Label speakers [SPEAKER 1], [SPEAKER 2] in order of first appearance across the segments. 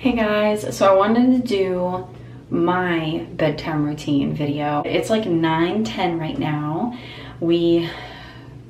[SPEAKER 1] Hey guys, so I wanted to do my bedtime routine video. It's like 9:10 right now.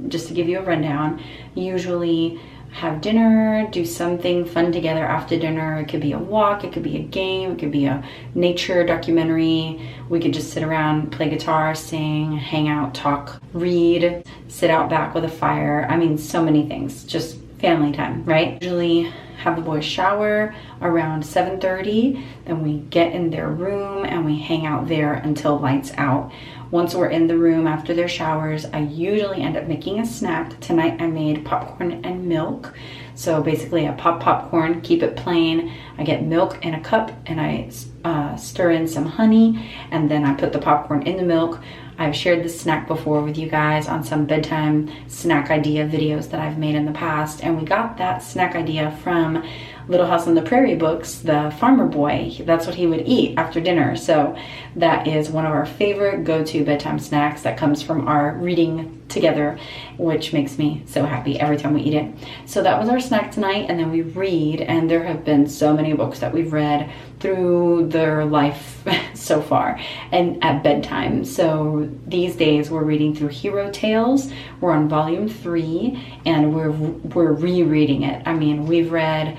[SPEAKER 1] Just to give you a rundown, usually have dinner, do something fun together after dinner. It could be a walk, it could be a game, it could be a nature documentary. We could just sit around, play guitar, sing, hang out, talk, read, sit out back with a fire. I mean, so many things, just family time, right? Usually have the boys shower around 7:30, then we get in their room and we hang out there until lights out. Once we're in the room after their showers, I usually end up making a snack. Tonight I made popcorn and milk. So basically I pop popcorn, keep it plain. I get milk in a cup and I stir in some honey, and then I put the popcorn in the milk. I've shared this snack before with you guys on some bedtime snack idea videos that I've made in the past, and we got that snack idea from Little House on the Prairie books. The farmer boy, that's what he would eat after dinner. So that is one of our favorite go-to bedtime snacks that comes from our reading together, which makes me so happy every time we eat it. So that was our snack tonight, and then we read, and there have been so many books that we've read through their life so far and at bedtime. So these days we're reading through Hero Tales. We're on volume 3 and we're rereading it. I mean, we've read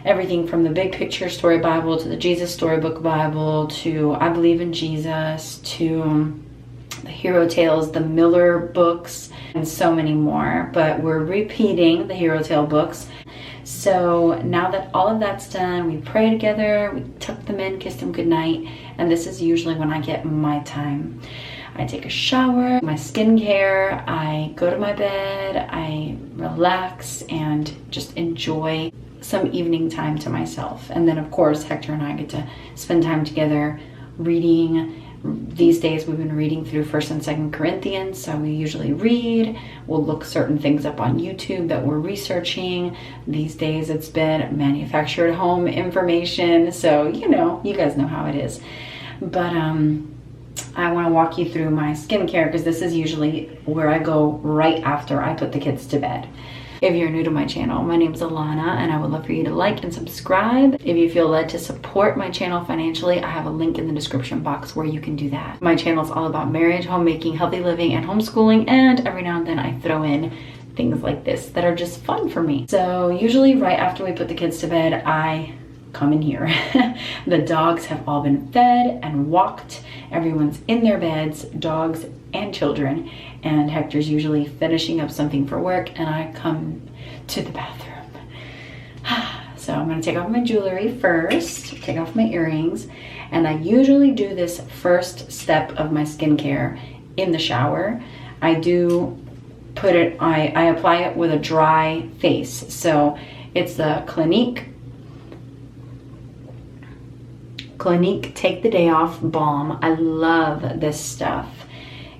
[SPEAKER 1] everything from the Big Picture Story Bible to the Jesus Storybook Bible to I Believe in Jesus to the Hero Tales, the Miller books, and so many more. But we're repeating the Hero Tale books. So now that all of that's done, we pray together, we tuck them in, kiss them goodnight, and this is usually when I get my time. I take a shower, my skincare, I go to my bed, I relax and just enjoy some evening time to myself. And then of course Hector and I get to spend time together reading. These days we've been reading through 1st and 2nd Corinthians, so we usually read. We'll look certain things up on YouTube that we're researching. These days it's been manufactured home information, so you know, you guys know how it is. But I want to walk you through my skincare because this is usually where I go right after I put the kids to bed. If you're new to my channel, my name is Alana and I would love for you to like and subscribe. If you feel led to support my channel financially, I have a link in the description box where you can do that. My channel is all about marriage, homemaking, healthy living, and homeschooling, and every now and then I throw in things like this that are just fun for me. So usually right after we put the kids to bed, I come in here. The dogs have all been fed and walked. Everyone's in their beds, dogs and children, and Hector's usually finishing up something for work and I come to the bathroom. So I'm gonna take off my jewelry first, take off my earrings, and I usually do this first step of my skincare in the shower. I do put it, I apply it with a dry face. So it's the Clinique Take the Day Off Balm. I love this stuff.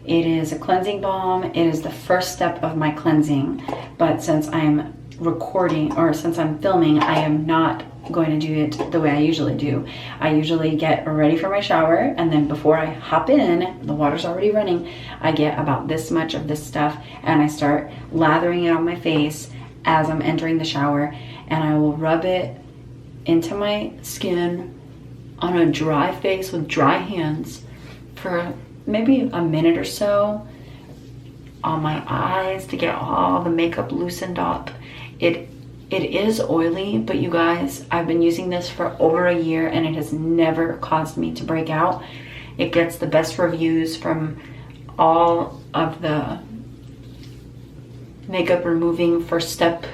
[SPEAKER 1] It is a cleansing balm. It is the first step of my cleansing, but since I'm recording or since I'm filming, I am not going to do it the way I usually do. I usually get ready for my shower, and then before I hop in, the water's already running, I get about this much of this stuff and I start lathering it on my face as I'm entering the shower, and I will rub it into my skin on a dry face with dry hands for maybe a minute or so on my eyes to get all the makeup loosened up. It is oily, but you guys, I've been using this for over a year and it has never caused me to break out. It gets the best reviews from all of the makeup removing first step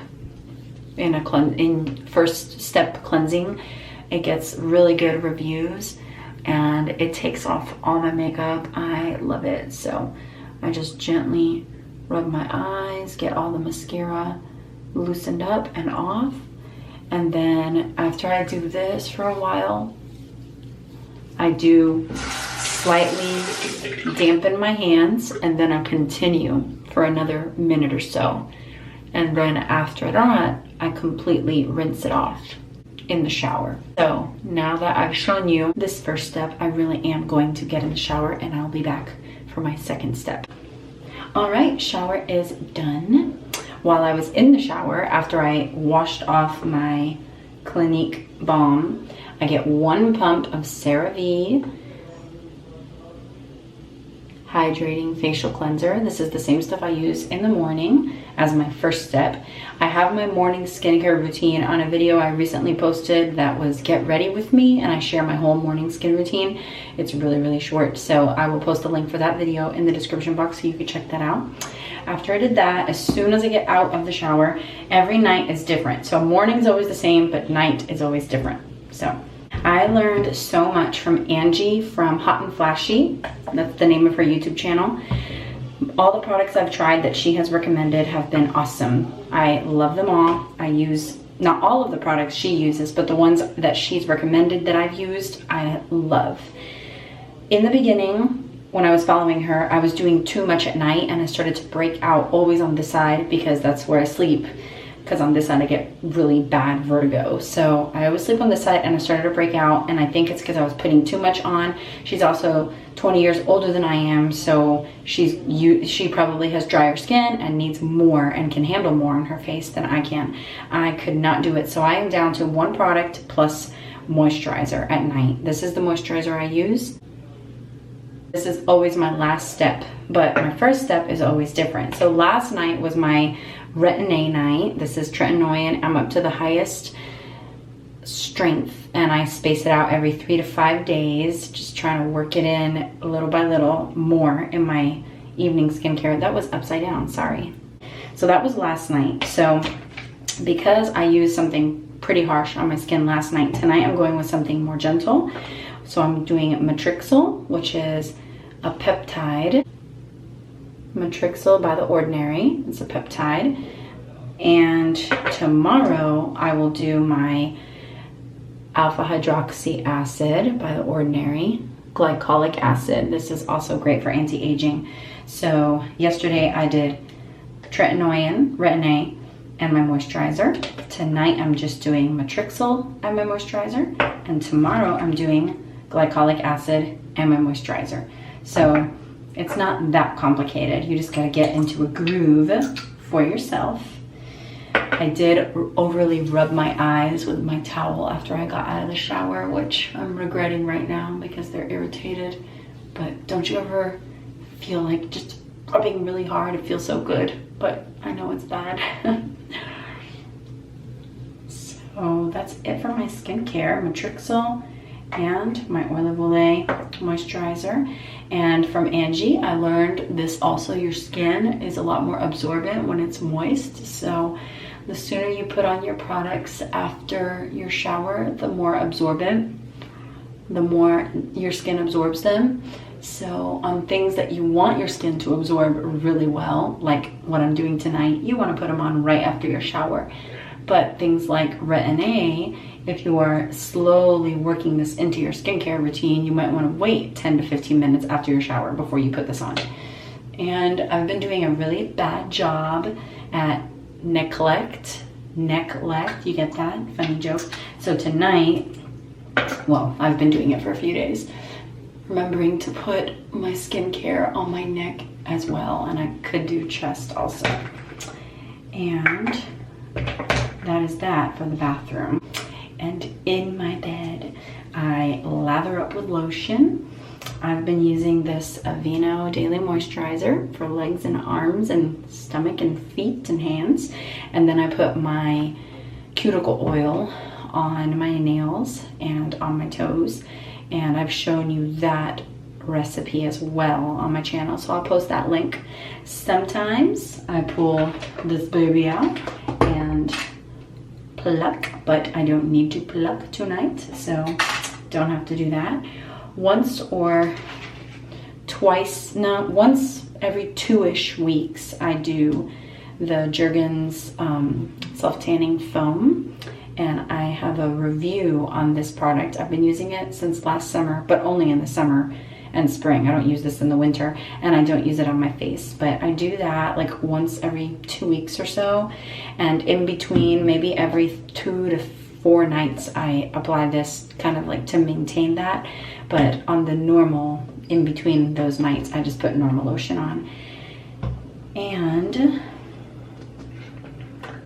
[SPEAKER 1] first step cleansing. It gets really good reviews and it takes off all my makeup. I love it. So I just gently rub my eyes, get all the mascara loosened up and off. And then after I do this for a while, I do slightly dampen my hands, and then I continue for another minute or so. And then after that, I completely rinse it off in the shower. So now that I've shown you this first step, I really am going to get in the shower and I'll be back for my second step. All right, shower is done. While I was in the shower, after I washed off my Clinique Balm. I get 1 pump of Cerave Hydrating Facial Cleanser. This is the same stuff I use in the morning as my first step. I have my morning skincare routine on a video I recently posted that was Get Ready With Me, and I share my whole morning skin routine. It's really, really short, so I will post a link for that video in the description box so you can check that out. After I did that, as soon as I get out of the shower, every night is different. So morning's always the same, but night is always different. So I learned so much from Angie from Hot and Flashy. That's the name of her YouTube channel. All the products I've tried that she has recommended have been awesome. I love them all. I use not all of the products she uses, but the ones that she's recommended that I've used, I love. In the beginning, when I was following her, I was doing too much at night, and I started to break out always on this side because that's where I sleep. Because on this side I get really bad vertigo. So I always sleep on this side, and I started to break out, and I think it's because I was putting too much on. She's also 20 years older than I am, so she probably has drier skin and needs more and can handle more on her face than I can. I could not do it. So I am down to 1 product plus moisturizer at night. This is the moisturizer I use. This is always my last step, but my first step is always different. So last night was my Retin-A night. This is tretinoin. I'm up to the highest strength, and I space it out every 3 to 5 days, just trying to work it in little by little more in my evening skincare. That was upside down, sorry. So that was last night. So because I used something pretty harsh on my skin last night, tonight I'm going with something more gentle. So I'm doing Matrixyl, which is a peptide. Matrixyl by The Ordinary, it's a peptide. And tomorrow I will do my alpha hydroxy acid by The Ordinary, glycolic acid. This is also great for anti-aging. So yesterday I did tretinoin, Retin-A, and my moisturizer. Tonight I'm just doing Matrixyl and my moisturizer, and tomorrow I'm doing glycolic acid and my moisturizer. So it's not that complicated. You just gotta get into a groove for yourself. I did overly rub my eyes with my towel after I got out of the shower, which I'm regretting right now because they're irritated. But don't you ever feel like just rubbing really hard? It feels so good, but I know it's bad. So that's it for my skincare. Matrixyl and my Oil of Olay moisturizer. And from Angie, I learned this also, your skin is a lot more absorbent when it's moist. So the sooner you put on your products after your shower, the more absorbent, the more your skin absorbs them. So on things that you want your skin to absorb really well, like what I'm doing tonight, you want to put them on right after your shower. But things like Retin-A, if you are slowly working this into your skincare routine, you might want to wait 10 to 15 minutes after your shower before you put this on. And I've been doing a really bad job at neglect, you get that? Funny joke. So tonight, well, I've been doing it for a few days, remembering to put my skincare on my neck as well, and I could do chest also. And that is that for the bathroom. And in my bed, I lather up with lotion. I've been using this Aveeno Daily Moisturizer for legs and arms and stomach and feet and hands. And then I put my cuticle oil on my nails and on my toes. And I've shown you that recipe as well on my channel, so I'll post that link. Sometimes I pull this baby out and pluck, but I don't need to pluck tonight, so don't have to do that. Once or twice, no, once every 2-ish weeks, I do the Jergens self-tanning foam, and I have a review on this product. I've been using it since last summer, but only in the summer and spring. I don't use this in the winter, and I don't use it on my face, but I do that like once every 2 weeks or so, and in between maybe every 2 to 4 nights I apply this, kind of like to maintain that. But on the normal, in between those nights, I just put normal lotion on. And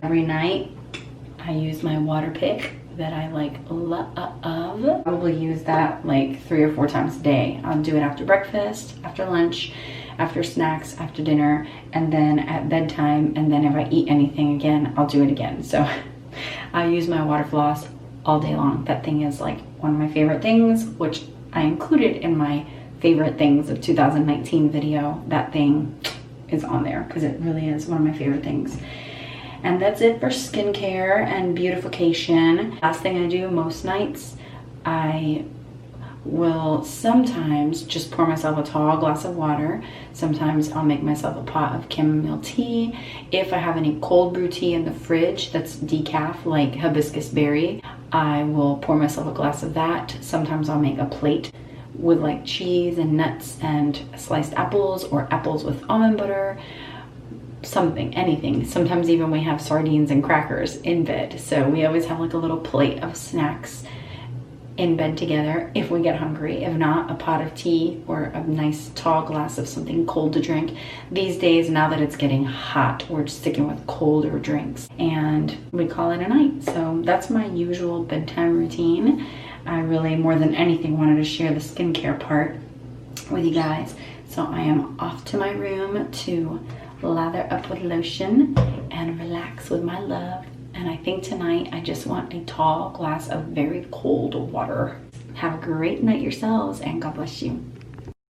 [SPEAKER 1] every night I use my water pick that I like love. Probably use that like 3 or 4 times a day. I'll do it after breakfast, after lunch, after snacks, after dinner, and then at bedtime, and then if I eat anything again, I'll do it again. So I use my water floss all day long. That thing is like one of my favorite things, which I included in my favorite things of 2019 video. That thing is on there because it really is one of my favorite things. And that's it for skincare and beautification. Last thing I do most nights, I will sometimes just pour myself a tall glass of water. Sometimes I'll make myself a pot of chamomile tea. If I have any cold brew tea in the fridge that's decaf, like hibiscus berry, I will pour myself a glass of that. Sometimes I'll make a plate with like cheese and nuts and sliced apples, or apples with almond butter. Something, anything. Sometimes even we have sardines and crackers in bed. So we always have like a little plate of snacks in bed together if we get hungry. If not, a pot of tea or a nice tall glass of something cold to drink. These days, now that it's getting hot, we're sticking with colder drinks and we call it a night. So that's my usual bedtime routine. I really, more than anything, wanted to share the skincare part with you guys. So I am off to my room to lather up with lotion and relax with my love. And I think tonight I just want a tall glass of very cold water. Have a great night yourselves, and God bless you.